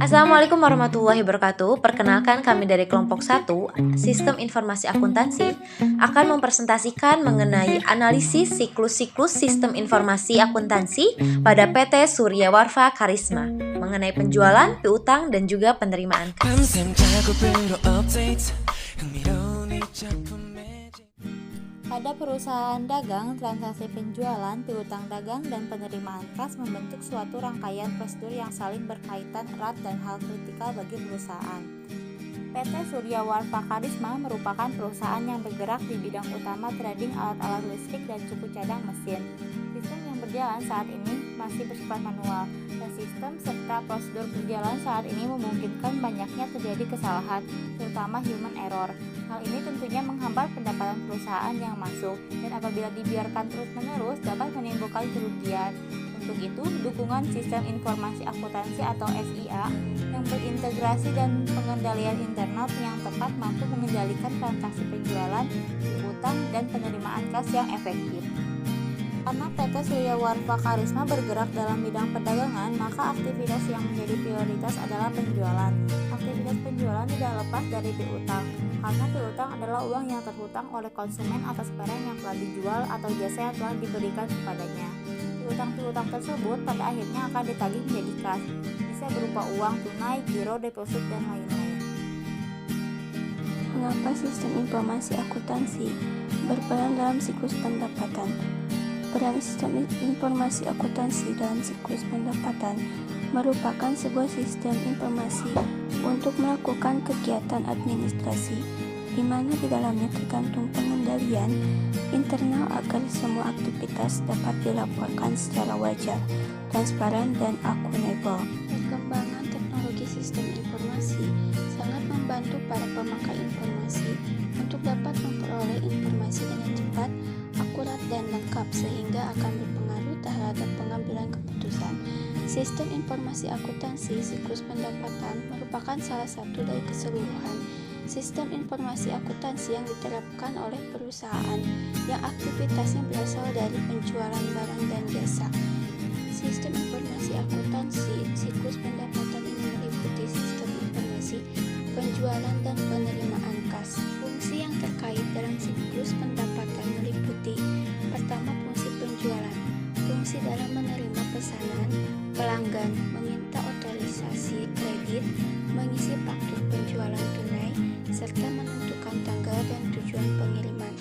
Assalamualaikum warahmatullahi wabarakatuh. Perkenalkan kami dari kelompok 1, Sistem Informasi Akuntansi, akan mempresentasikan mengenai analisis siklus-siklus sistem informasi akuntansi pada PT Surya Warfa Karisma, mengenai penjualan, piutang, dan juga penerimaan kas. Pada perusahaan dagang, transaksi penjualan, piutang dagang, dan penerimaan kas membentuk suatu rangkaian prosedur yang saling berkaitan erat dan hal kritikal bagi perusahaan. PT Surya Warfa Karisma merupakan perusahaan yang bergerak di bidang utama trading alat-alat listrik dan suku cadang mesin. Sistem yang berjalan saat ini masih bersifat manual, dan sistem serta prosedur berjalan saat ini memungkinkan banyaknya terjadi kesalahan, terutama human error. Hal ini tentunya menghambat pendapatan perusahaan yang masuk, dan apabila dibiarkan terus-menerus dapat menimbulkan kerugian. Untuk itu, dukungan sistem informasi akuntansi atau SIA yang berintegrasi dan pengendalian internal yang tepat mampu mengendalikan transaksi penjualan, piutang, dan penerimaan kas yang efektif. Karena PT Surya Warfa Karisma bergerak dalam bidang perdagangan, maka aktivitas yang menjadi prioritas adalah penjualan. Aktivitas penjualan tidak lepas dari piutang, karena piutang adalah uang yang terhutang oleh konsumen atas barang yang telah dijual atau jasa yang telah diberikan kepadanya. Piutang-piutang tersebut pada akhirnya akan ditagih menjadi kas, bisa berupa uang tunai, giro, deposit, dan lain-lain. Mengapa sistem informasi akuntansi berperan dalam siklus pendapatan? Peran sistem informasi akuntansi dalam siklus pendapatan merupakan sebuah sistem informasi untuk melakukan kegiatan administrasi, di mana di dalamnya tergantung pengendalian internal agar semua aktivitas dapat dilaporkan secara wajar, transparan, dan akuntabel. Perkembangan teknologi sistem informasi sangat membantu para pemakai informasi untuk dapat memperoleh informasi dengan cepat, akurat, dan lengkap sehingga akan berpengaruh terhadap pengambilan keputusan. Sistem informasi akuntansi siklus pendapatan merupakan salah satu dari keseluruhan sistem informasi akuntansi yang diterapkan oleh perusahaan yang aktivitasnya berasal dari penjualan barang dan jasa. Sistem informasi akuntansi siklus pendapatan ini meliputi sistem informasi penjualan dan penerimaan kas. Fungsi yang terkait dalam siklus pendapatan meliputi: pertama, fungsi penjualan. Fungsi dalam menerima pesanan pelanggan, meminta otorisasi kredit, mengisi faktur penjualan tunai, serta menentukan tanggal dan tujuan pengiriman.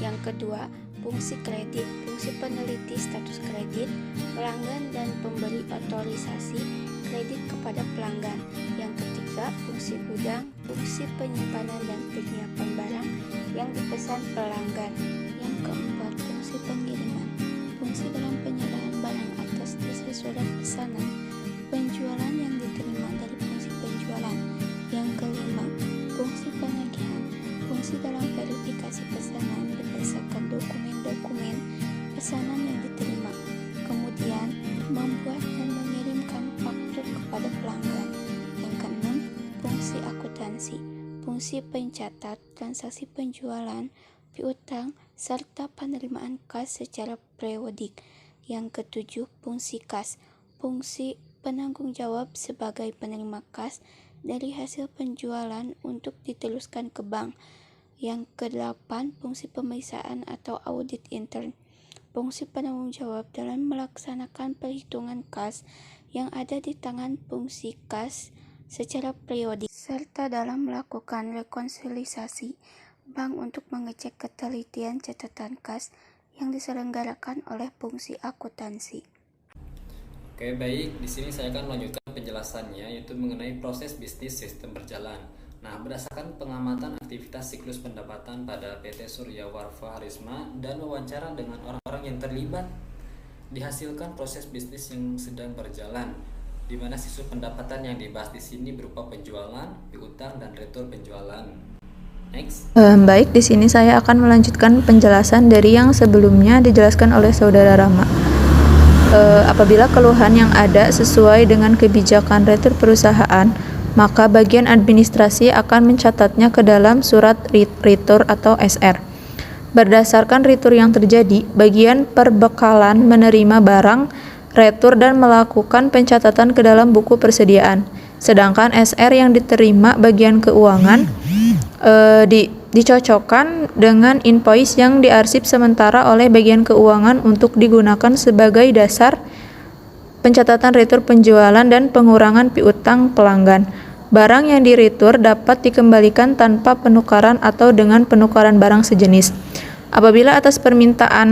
Yang kedua, fungsi kredit. Fungsi peneliti status kredit pelanggan dan pemberi otorisasi kredit kepada pelanggan. Yang ketiga, fungsi gudang. Fungsi penyimpanan dan penyiapan barang yang dipesan pelanggan. Yang keempat, fungsi pengiriman. Fungsi dalam penyerahan barang atas dasar surat pesanan penjualan yang diterima dari fungsi penjualan. Yang kelima, fungsi penagihan. Fungsi dalam verifikasi pesanan berdasarkan dokumen-dokumen pesanan yang diterima. Kemudian, membuat dan mengirimkan faktur kepada pelanggan. Yang keenam, fungsi akuntansi. Fungsi pencatat transaksi penjualan, piutang, serta penerimaan kas secara periodik. Yang ketujuh, fungsi kas. Fungsi penanggung jawab sebagai penerima kas dari hasil penjualan untuk diteruskan ke bank. Yang kedelapan, fungsi pemeriksaan atau audit intern. Fungsi penanggung jawab dalam melaksanakan perhitungan kas yang ada di tangan fungsi kas secara periodik, serta dalam melakukan rekonsiliasi bank untuk mengecek ketelitian catatan kas yang diselenggarakan oleh fungsi akuntansi. Oke, baik. Di sini saya akan melanjutkan penjelasannya, yaitu mengenai proses bisnis sistem berjalan. Nah, berdasarkan pengamatan aktivitas siklus pendapatan pada PT Surya Warfa Karisma dan wawancara dengan orang-orang yang terlibat, dihasilkan proses bisnis yang sedang berjalan, di mana siklus pendapatan yang dibahas di sini berupa penjualan, piutang, dan retur penjualan. Next. Baik, di sini saya akan melanjutkan penjelasan dari yang sebelumnya dijelaskan oleh Saudara Rama. Apabila keluhan yang ada sesuai dengan kebijakan retur perusahaan, maka bagian administrasi akan mencatatnya ke dalam surat retur atau SR. Berdasarkan retur yang terjadi, bagian perbekalan menerima barang, retur, dan melakukan pencatatan ke dalam buku persediaan. Sedangkan SR yang diterima bagian keuangan dicocokkan dengan invoice yang diarsip sementara oleh bagian keuangan untuk digunakan sebagai dasar pencatatan retur penjualan dan pengurangan piutang pelanggan. Barang yang diretur dapat dikembalikan tanpa penukaran atau dengan penukaran barang sejenis. Apabila atas permintaan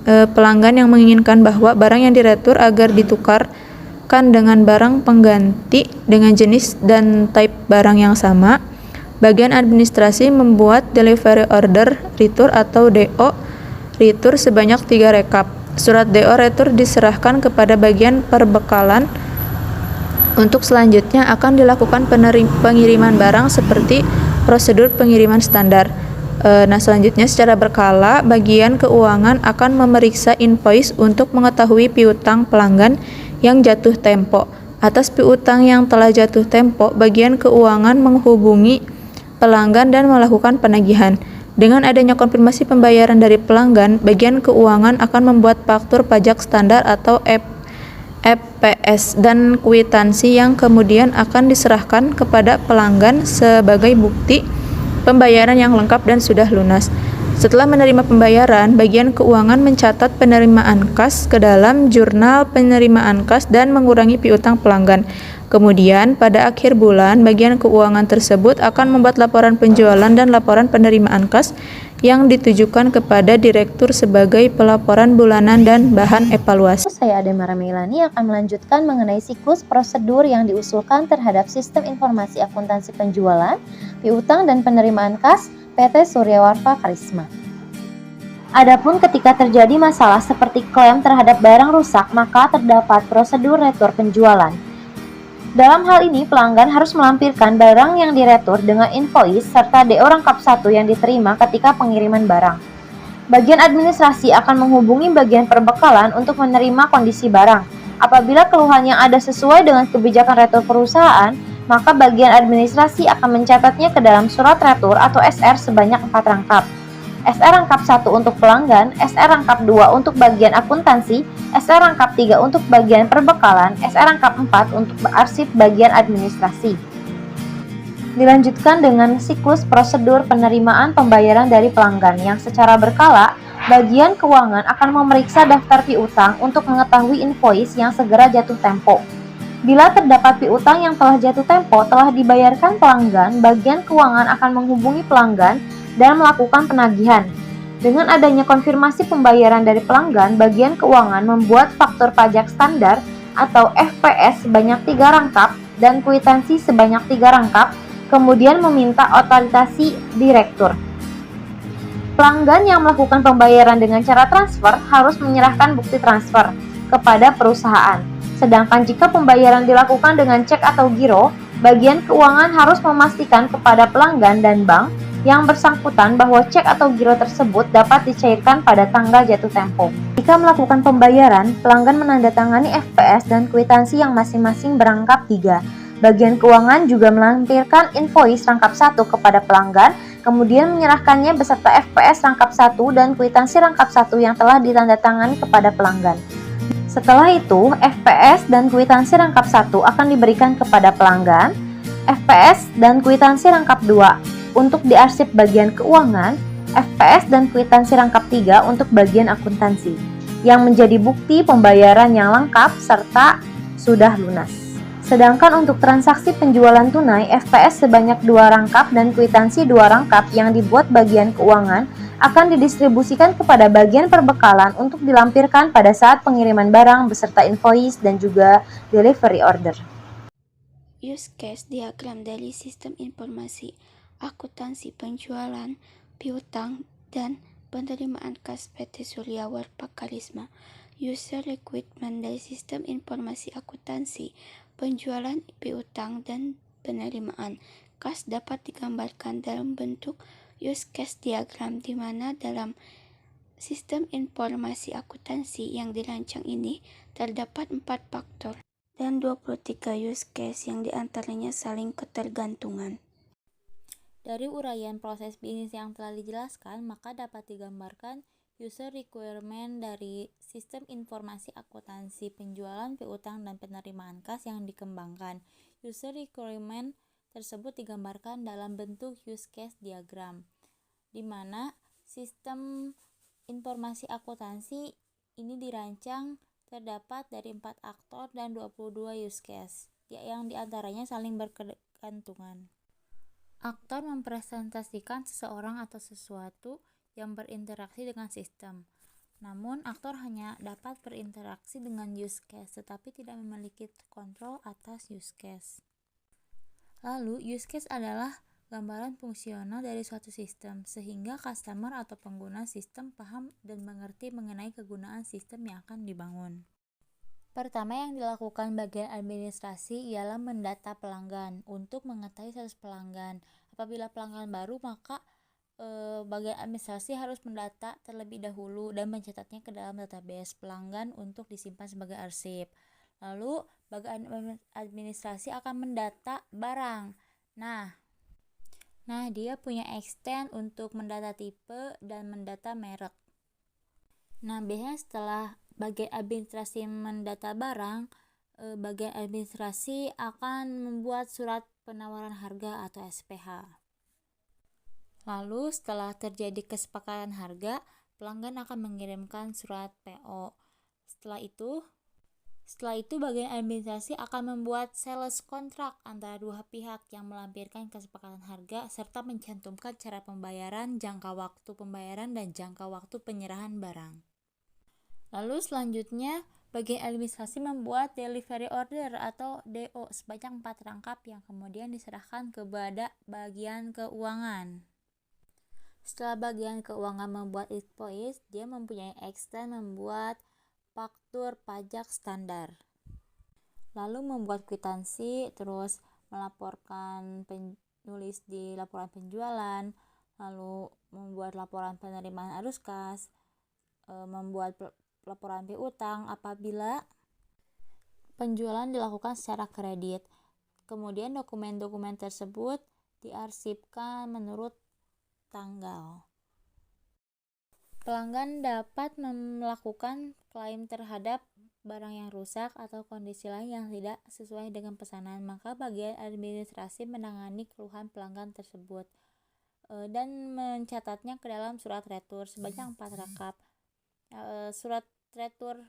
pelanggan yang menginginkan bahwa barang yang diretur agar ditukarkan dengan barang pengganti dengan jenis dan type barang yang sama, bagian administrasi membuat delivery order retur atau DO retur sebanyak 3 rekap. Surat DO retur diserahkan kepada bagian perbekalan. Untuk selanjutnya akan dilakukan pengiriman barang seperti prosedur pengiriman standar. Nah, selanjutnya secara berkala, bagian keuangan akan memeriksa invoice untuk mengetahui piutang pelanggan yang jatuh tempo. Atas piutang yang telah jatuh tempo, bagian keuangan menghubungi pelanggan dan melakukan penagihan. Dengan adanya konfirmasi pembayaran dari pelanggan, bagian keuangan akan membuat faktur pajak standar atau FPS dan kwitansi yang kemudian akan diserahkan kepada pelanggan sebagai bukti pembayaran yang lengkap dan sudah lunas. Setelah menerima pembayaran, bagian keuangan mencatat penerimaan kas ke dalam jurnal penerimaan kas dan mengurangi piutang pelanggan. Kemudian, pada akhir bulan, bagian keuangan tersebut akan membuat laporan penjualan dan laporan penerimaan kas yang ditujukan kepada direktur sebagai pelaporan bulanan dan bahan evaluasi. Saya Ademara Meilani akan melanjutkan mengenai siklus prosedur yang diusulkan terhadap sistem informasi akuntansi penjualan, piutang dan penerimaan kas PT Surya Warfa Karisma. Adapun ketika terjadi masalah seperti klaim terhadap barang rusak, maka terdapat prosedur retur penjualan. Dalam hal ini, pelanggan harus melampirkan barang yang diretur dengan invoice serta DO rangkap 1 yang diterima ketika pengiriman barang. Bagian administrasi akan menghubungi bagian perbekalan untuk menerima kondisi barang. Apabila keluhan yang ada sesuai dengan kebijakan retur perusahaan, maka bagian administrasi akan mencatatnya ke dalam surat retur atau SR sebanyak 4 rangkap. SR rangkap 1 untuk pelanggan, SR rangkap 2 untuk bagian akuntansi, SR rangkap 3 untuk bagian perbekalan, SR rangkap 4 untuk arsip bagian administrasi. Dilanjutkan dengan siklus prosedur penerimaan pembayaran dari pelanggan yang secara berkala, bagian keuangan akan memeriksa daftar piutang untuk mengetahui invoice yang segera jatuh tempo. Bila terdapat piutang yang telah jatuh tempo telah dibayarkan pelanggan, bagian keuangan akan menghubungi pelanggan dan melakukan penagihan. Dengan adanya konfirmasi pembayaran dari pelanggan, bagian keuangan membuat faktur pajak standar atau FPS sebanyak 3 rangkap dan kwitansi sebanyak 3 rangkap, kemudian meminta otorisasi direktur. Pelanggan yang melakukan pembayaran dengan cara transfer harus menyerahkan bukti transfer kepada perusahaan. Sedangkan jika pembayaran dilakukan dengan cek atau giro, bagian keuangan harus memastikan kepada pelanggan dan bank yang bersangkutan bahwa cek atau giro tersebut dapat dicairkan pada tanggal jatuh tempo. Jika melakukan pembayaran, pelanggan menandatangani FPS dan kwitansi yang masing-masing berangkap 3. Bagian keuangan juga melampirkan invoice rangkap 1 kepada pelanggan, kemudian menyerahkannya beserta FPS rangkap 1 dan kwitansi rangkap 1 yang telah ditandatangani kepada pelanggan. Setelah itu, FPS dan kwitansi rangkap 1 akan diberikan kepada pelanggan, FPS dan kwitansi rangkap 2 untuk diarsip bagian keuangan, FPS dan kwitansi rangkap 3 untuk bagian akuntansi, yang menjadi bukti pembayaran yang lengkap serta sudah lunas. Sedangkan untuk transaksi penjualan tunai, FPS sebanyak 2 rangkap dan kwitansi 2 rangkap yang dibuat bagian keuangan akan didistribusikan kepada bagian perbekalan untuk dilampirkan pada saat pengiriman barang beserta invoice dan juga delivery order. Use case diagram dari sistem informasi akuntansi penjualan, piutang, dan penerimaan kas PT Surya Warfa Karisma. User requirement dari sistem informasi akuntansi penjualan, piutang, dan penerimaan kas dapat digambarkan dalam bentuk use case diagram, di mana dalam sistem informasi akuntansi yang dirancang ini terdapat 4 faktor dan 23 use case yang diantaranya saling ketergantungan. Dari uraian proses bisnis yang telah dijelaskan, maka dapat digambarkan User requirement dari sistem informasi akuntansi penjualan, piutang, dan penerimaan kas yang dikembangkan. User requirement tersebut digambarkan dalam bentuk use case diagram, di mana sistem informasi akuntansi ini dirancang terdapat dari 4 aktor dan 22 use case, yang diantaranya saling berkegantungan. Aktor mempresentasikan seseorang atau sesuatu yang berinteraksi dengan sistem. Namun, aktor hanya dapat berinteraksi dengan use case, tetapi tidak memiliki kontrol atas use case. Lalu, use case adalah gambaran fungsional dari suatu sistem, sehingga customer atau pengguna sistem paham dan mengerti mengenai kegunaan sistem yang akan dibangun. Pertama yang dilakukan bagian administrasi ialah mendata pelanggan untuk mengetahui status pelanggan. Apabila pelanggan baru, maka bagian administrasi harus mendata terlebih dahulu dan mencatatnya ke dalam database pelanggan untuk disimpan sebagai arsip. Lalu bagian administrasi akan mendata barang. Nah, dia punya extend untuk mendata tipe dan mendata merek. Nah, biasanya setelah bagian administrasi mendata barang, bagian administrasi akan membuat surat penawaran harga atau SPH. Lalu setelah terjadi kesepakatan harga, pelanggan akan mengirimkan surat PO. Setelah itu bagian administrasi akan membuat sales kontrak antara dua pihak yang melampirkan kesepakatan harga serta mencantumkan cara pembayaran, jangka waktu pembayaran, dan jangka waktu penyerahan barang. Lalu selanjutnya, bagian administrasi membuat delivery order atau DO sebanyak 4 rangkap yang kemudian diserahkan kepada bagian keuangan. Setelah bagian keuangan membuat invoice, dia mempunyai extend membuat faktur pajak standar. Lalu membuat kwitansi, terus melaporkan penulis di laporan penjualan, lalu membuat laporan penerimaan arus kas, membuat laporan piutang apabila penjualan dilakukan secara kredit. Kemudian dokumen-dokumen tersebut diarsipkan menurut tanggal. Pelanggan dapat melakukan klaim terhadap barang yang rusak atau kondisi lain yang tidak sesuai dengan pesanan, maka bagian administrasi menangani keluhan pelanggan tersebut dan mencatatnya ke dalam surat retur sebanyak 4 rangkap. Surat retur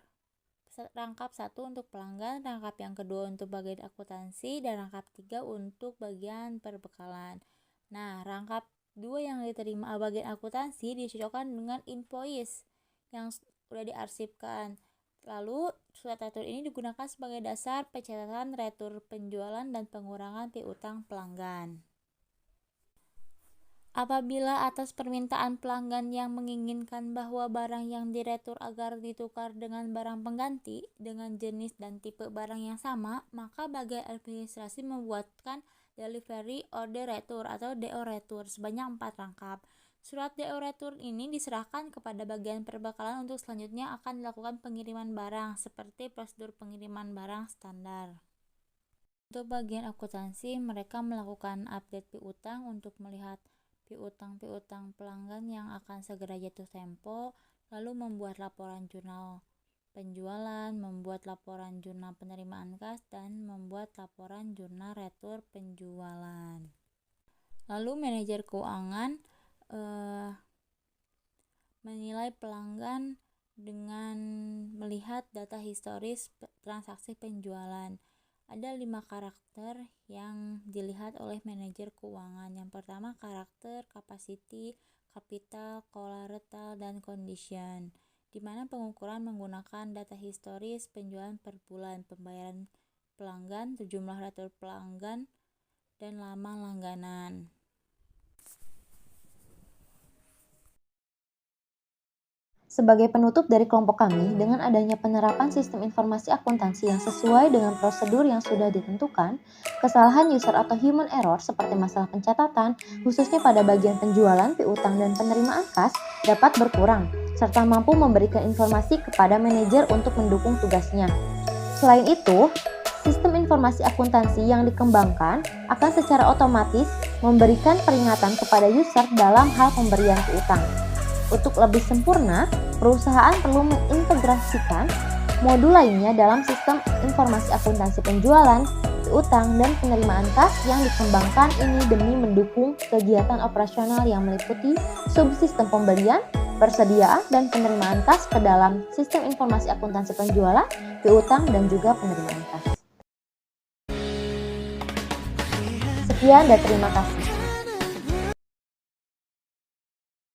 rangkap 1 untuk pelanggan, rangkap yang kedua untuk bagian akuntansi, dan rangkap 3 untuk bagian perbekalan. Nah, rangkap 2 yang diterima bagian akuntansi dicocokkan dengan invoice yang sudah diarsipkan. Lalu, surat retur ini digunakan sebagai dasar pencatatan retur penjualan dan pengurangan piutang pelanggan. Apabila atas permintaan pelanggan yang menginginkan bahwa barang yang diretur agar ditukar dengan barang pengganti dengan jenis dan tipe barang yang sama, maka bagian administrasi membuatkan delivery order retur atau DO retur sebanyak 4 rangkap. Surat DO retur ini diserahkan kepada bagian perbekalan untuk selanjutnya akan dilakukan pengiriman barang seperti prosedur pengiriman barang standar. Untuk bagian akuntansi, mereka melakukan update piutang untuk melihat piutang pelanggan yang akan segera jatuh tempo, lalu membuat laporan jurnal penjualan, membuat laporan jurnal penerimaan kas, dan membuat laporan jurnal retur penjualan. Lalu manajer keuangan menilai pelanggan dengan melihat data historis transaksi penjualan. Ada 5 karakter yang dilihat oleh manajer keuangan. Yang pertama, karakter, capacity, capital, collateral, dan condition, di mana pengukuran menggunakan data historis penjualan per bulan, pembayaran pelanggan, jumlah retur pelanggan, dan lama langganan. Sebagai penutup dari kelompok kami, dengan adanya penerapan sistem informasi akuntansi yang sesuai dengan prosedur yang sudah ditentukan, kesalahan user atau human error seperti masalah pencatatan, khususnya pada bagian penjualan, piutang, dan penerimaan kas, dapat berkurang, serta mampu memberikan informasi kepada manajer untuk mendukung tugasnya. Selain itu, sistem informasi akuntansi yang dikembangkan akan secara otomatis memberikan peringatan kepada user dalam hal pemberian piutang. Untuk lebih sempurna, perusahaan perlu mengintegrasikan modul lainnya dalam sistem informasi akuntansi penjualan, piutang, dan penerimaan kas yang dikembangkan ini demi mendukung kegiatan operasional yang meliputi subsistem pembelian, persediaan, dan penerimaan kas ke dalam sistem informasi akuntansi penjualan, piutang, dan juga penerimaan kas. Sekian dan terima kasih.